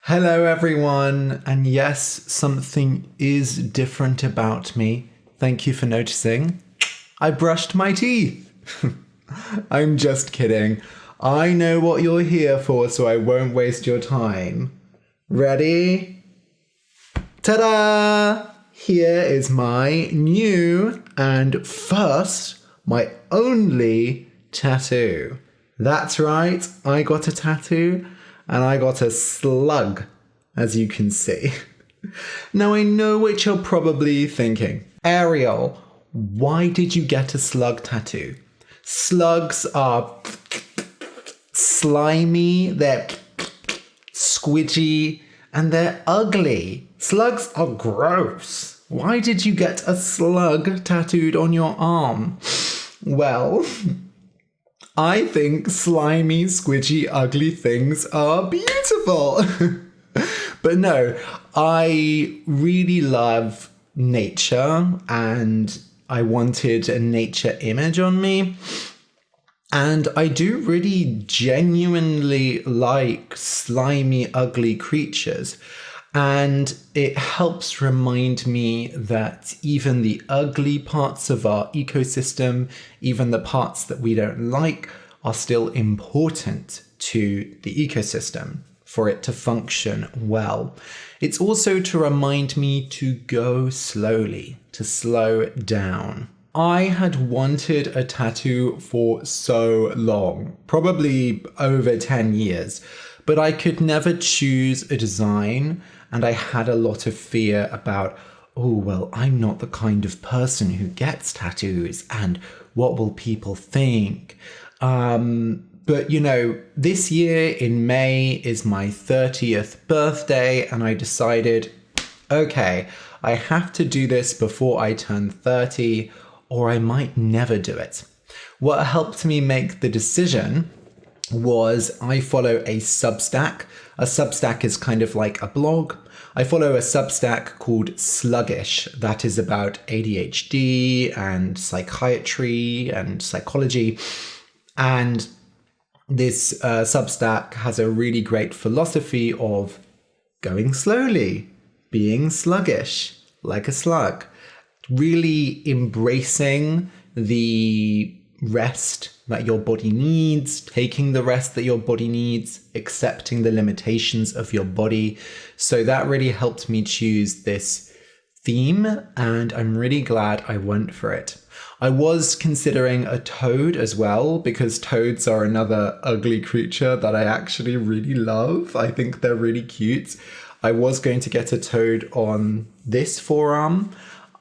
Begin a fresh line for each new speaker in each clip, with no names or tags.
Hello, everyone. And yes, something is different about me. Thank you for noticing. I brushed my teeth. I'm just kidding. I know what you're here for, so I won't waste your time. Ready? Ta-da! Here is my new and first, my only tattoo. That's right, I got a tattoo. And I got a slug, as you can see. Now I know what you're probably thinking. Ariel, why did you get a slug tattoo? Slugs are slimy, they're squidgy, and they're ugly. Slugs are gross. Why did you get a slug tattooed on your arm? Well, I think slimy, squidgy, ugly things are beautiful. But no, I really love nature and I wanted a nature image on me. And I do really genuinely like slimy, ugly creatures. And it helps remind me that even the ugly parts of our ecosystem, even the parts that we don't like, are still important to the ecosystem for it to function well. It's also to remind me to go slowly, to slow down. I had wanted a tattoo for so long, probably over 10 years, but I could never choose a design. And I had a lot of fear about, oh, well, I'm not the kind of person who gets tattoos and what will people think? But, you know, this year in May is my 30th birthday and I decided, okay, I have to do this before I turn 30 or I might never do it. What helped me make the decision was I follow a Substack. A Substack is kind of like a blog. I follow a Substack called Sluggish that is about ADHD and psychiatry and psychology. And this Substack has a really great philosophy of going slowly, being sluggish, like a slug, really embracing the rest that your body needs, taking the rest that your body needs, accepting the limitations of your body. So that really helped me choose this theme, and I'm really glad I went for it. I was considering a toad as well, because toads are another ugly creature that I actually really love. I think they're really cute. I was going to get a toad on this forearm,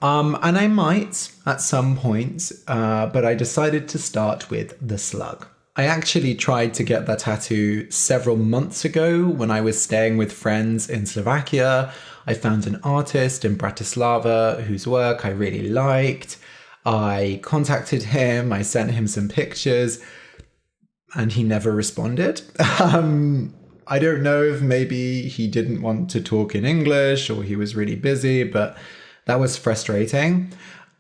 and I might at some point, but I decided to start with the slug. I actually tried to get that tattoo several months ago when I was staying with friends in Slovakia. I found an artist in Bratislava whose work I really liked. I contacted him, I sent him some pictures, and he never responded. I don't know if maybe he didn't want to talk in English or he was really busy, but that was frustrating.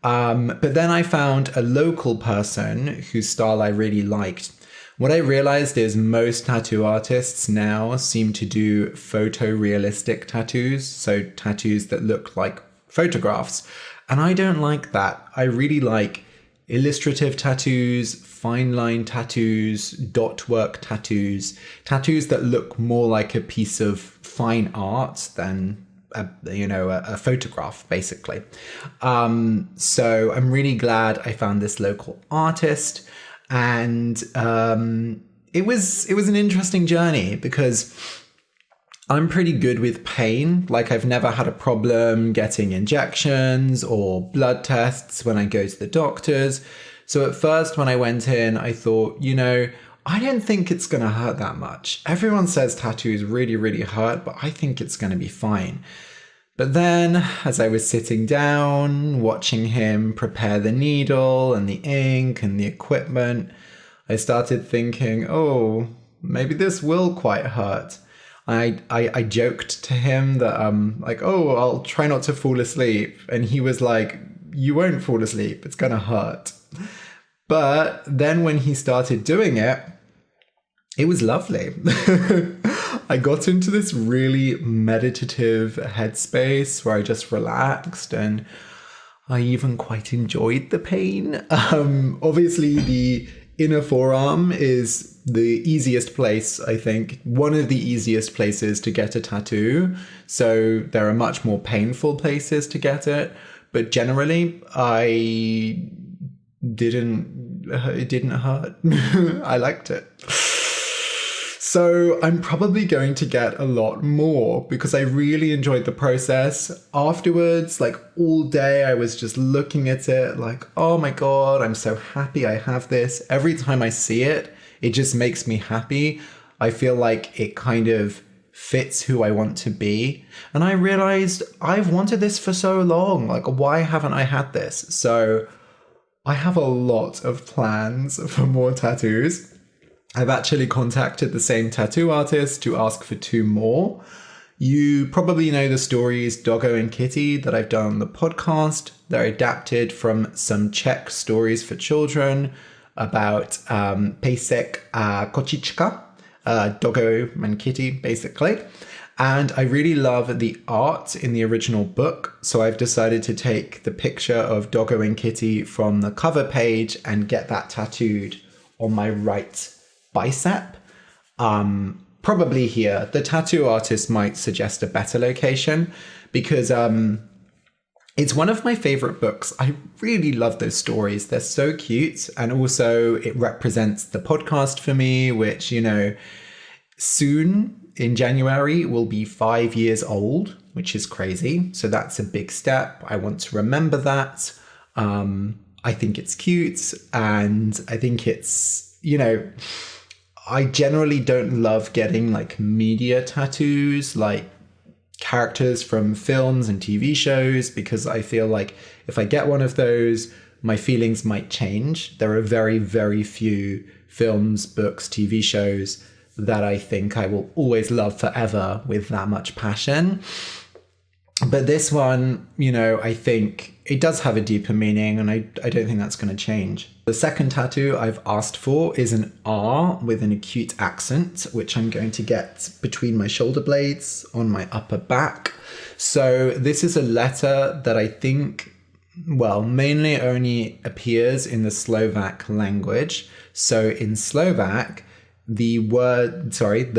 But then I found a local person whose style I really liked. What I realized is most tattoo artists now seem to do photorealistic tattoos, so tattoos that look like photographs. And I don't like that. I really like illustrative tattoos, fine line tattoos, dot work tattoos, tattoos that look more like a piece of fine art than a photograph, basically. So I'm really glad I found this local artist, and it was an interesting journey because I'm pretty good with pain. Like, I've never had a problem getting injections or blood tests when I go to the doctors. So at first when I went in, I thought, I don't think it's going to hurt that much. Everyone says tattoos really, really hurt, but I think it's going to be fine. But then as I was sitting down, watching him prepare the needle and the ink and the equipment, I started thinking, oh, maybe this will quite hurt. I joked to him that I'll try not to fall asleep. And he was like, you won't fall asleep. It's going to hurt. But then when he started doing it, it was lovely. I got into this really meditative headspace where I just relaxed, and I even quite enjoyed the pain. Obviously, the inner forearm is the easiest place, I think, one of the easiest places to get a tattoo. So there are much more painful places to get it. But generally, it didn't hurt. I liked it. So I'm probably going to get a lot more because I really enjoyed the process. Afterwards, like all day, I was just looking at it like, oh my God, I'm so happy I have this. Every time I see it, it just makes me happy. I feel like it kind of fits who I want to be. And I realized I've wanted this for so long. Like, why haven't I had this? So I have a lot of plans for more tattoos. I've actually contacted the same tattoo artist to ask for 2 more. You probably know the stories Doggo and Kitty that I've done on the podcast. They're adapted from some Czech stories for children about Pejsek a Kočička, Doggo and Kitty, basically. And I really love the art in the original book, so I've decided to take the picture of Doggo and Kitty from the cover page and get that tattooed on my right bicep. Probably here. The tattoo artist might suggest a better location because it's one of my favorite books. I really love those stories. They're so cute. And also it represents the podcast for me, which, you know, soon in January will be 5 years old, which is crazy. So that's a big step. I want to remember that. I think it's cute. And I think it's, you know, I generally don't love getting like media tattoos, like characters from films and TV shows, because I feel like if I get one of those, my feelings might change. There are very, very few films, books, TV shows that I think I will always love forever with that much passion. But this one, you know, I think it does have a deeper meaning, and I don't think that's going to change. The second tattoo I've asked for is an R with an acute accent, which I'm going to get between my shoulder blades on my upper back. So this is a letter that I think, well, mainly only appears in the Slovak language. So in Slovak, the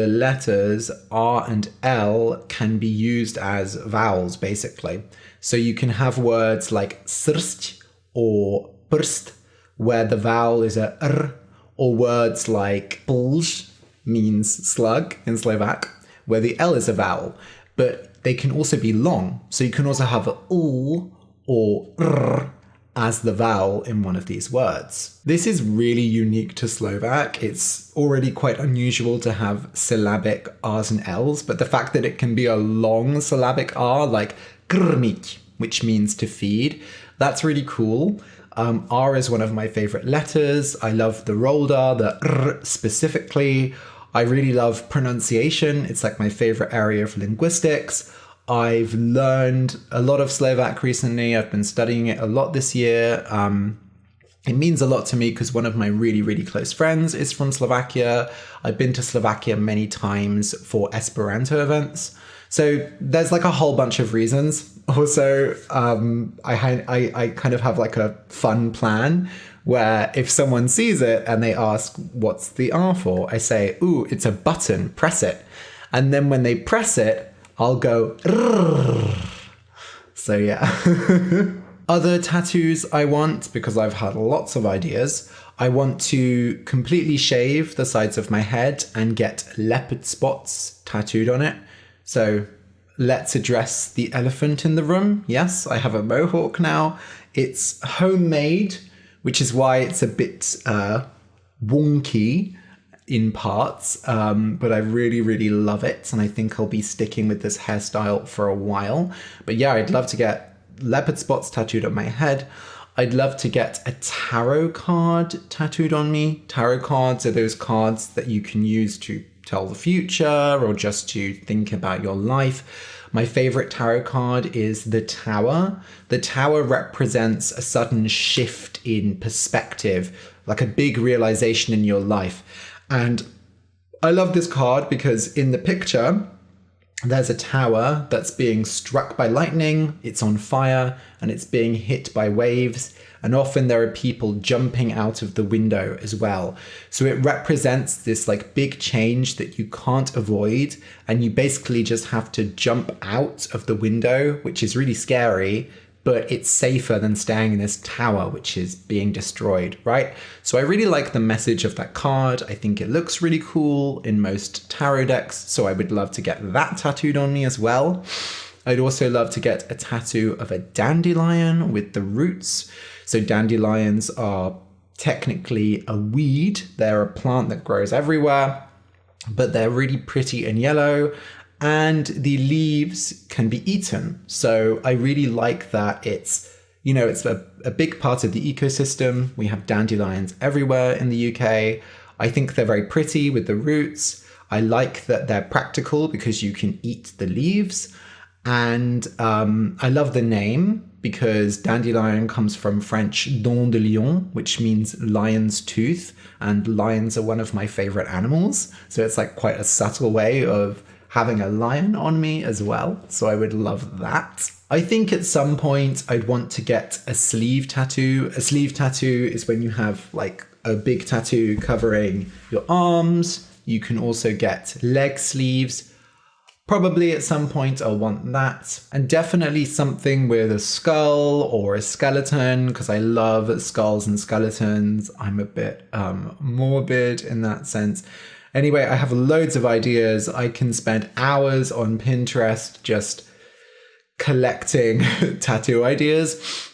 letters R and L can be used as vowels, basically. So you can have words like srst or prst, where the vowel is a r, or words like bulj means slug in Slovak, where the L is a vowel. But they can also be long. So you can also have a ul or r as the vowel in one of these words. This is really unique to Slovak. It's already quite unusual to have syllabic R's and L's, but the fact that it can be a long syllabic R, like krmiť, which means to feed, that's really cool. R is one of my favorite letters. I love the rolled R, the R specifically. I really love pronunciation. It's like my favorite area of linguistics. I've learned a lot of Slovak recently. I've been studying it a lot this year. It means a lot to me because one of my really, really close friends is from Slovakia. I've been to Slovakia many times for Esperanto events. So there's like a whole bunch of reasons. Also, I kind of have like a fun plan where if someone sees it and they ask, what's the R for? I say, ooh, it's a button, press it. And then when they press it, I'll go, rrr. So yeah. Other tattoos I want, because I've had lots of ideas, I want to completely shave the sides of my head and get leopard spots tattooed on it. So let's address the elephant in the room. Yes, I have a mohawk now. It's homemade, which is why it's a bit wonky in parts, but I really, really love it. And I think I'll be sticking with this hairstyle for a while. But yeah, I'd love to get leopard spots tattooed on my head. I'd love to get a tarot card tattooed on me. Tarot cards are those cards that you can use to tell the future or just to think about your life. My favorite tarot card is the Tower. The Tower represents a sudden shift in perspective, like a big realization in your life. And I love this card because in the picture, there's a tower that's being struck by lightning, it's on fire, and it's being hit by waves. And often there are people jumping out of the window as well. So it represents this like big change that you can't avoid. And you basically just have to jump out of the window, which is really scary, but it's safer than staying in this tower, which is being destroyed, right? So I really like the message of that card. I think it looks really cool in most tarot decks. So I would love to get that tattooed on me as well. I'd also love to get a tattoo of a dandelion with the roots. So dandelions are technically a weed. They're a plant that grows everywhere, but they're really pretty and yellow, and the leaves can be eaten. So I really like that it's a big part of the ecosystem. We have dandelions everywhere in the UK. I think they're very pretty with the roots. I like that they're practical because you can eat the leaves. And I love the name because dandelion comes from French dent de lion, which means lion's tooth. And lions are one of my favorite animals. So it's like quite a subtle way of having a lion on me as well. So I would love that. I think at some point I'd want to get a sleeve tattoo. A sleeve tattoo is when you have like a big tattoo covering your arms. You can also get leg sleeves. Probably at some point I'll want that. And definitely something with a skull or a skeleton, because I love skulls and skeletons. I'm a bit morbid in that sense. Anyway, I have loads of ideas. I can spend hours on Pinterest just collecting tattoo ideas.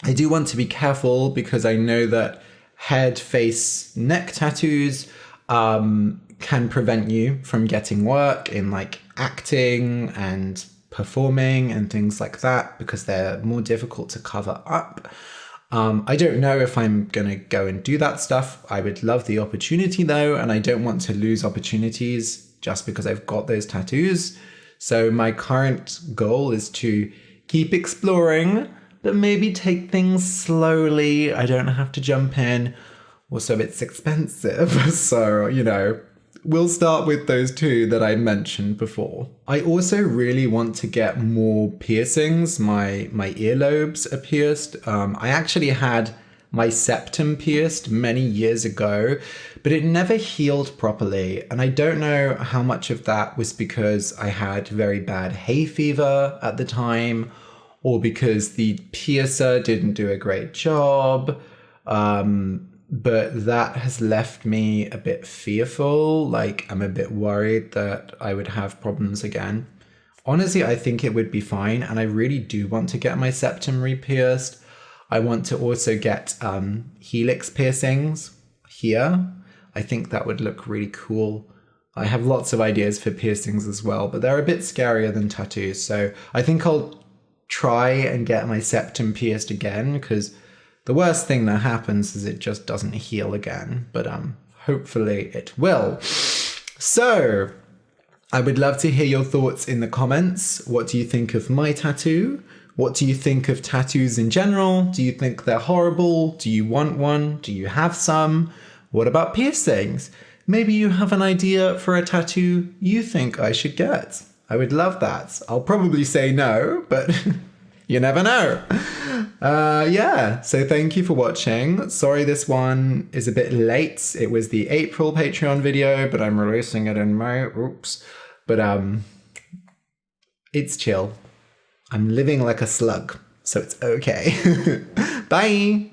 I do want to be careful because I know that head, face, neck tattoos can prevent you from getting work in like acting and performing and things like that because they're more difficult to cover up. I don't know if I'm going to go and do that stuff. I would love the opportunity though, and I don't want to lose opportunities just because I've got those tattoos. So my current goal is to keep exploring, but maybe take things slowly. I don't have to jump in. Also, it's expensive. So, we'll start with those two that I mentioned before. I also really want to get more piercings. My earlobes are pierced. I actually had my septum pierced many years ago, but it never healed properly. And I don't know how much of that was because I had very bad hay fever at the time, or because the piercer didn't do a great job. But that has left me a bit fearful. Like, I'm a bit worried that I would have problems again. Honestly, I think it would be fine. And I really do want to get my septum re-pierced. I want to also get helix piercings here. I think that would look really cool. I have lots of ideas for piercings as well, but they're a bit scarier than tattoos. So I think I'll try and get my septum pierced again, because the worst thing that happens is it just doesn't heal again, but hopefully it will. So I would love to hear your thoughts in the comments. What do you think of my tattoo? What do you think of tattoos in general? Do you think they're horrible? Do you want one? Do you have some? What about piercings? Maybe you have an idea for a tattoo you think I should get. I would love that. I'll probably say no, but you never know. Yeah, so thank you for watching. Sorry this one is a bit late. It was the April Patreon video, but I'm releasing it in May. Oops. But it's chill. I'm living like a slug, so it's okay. Bye.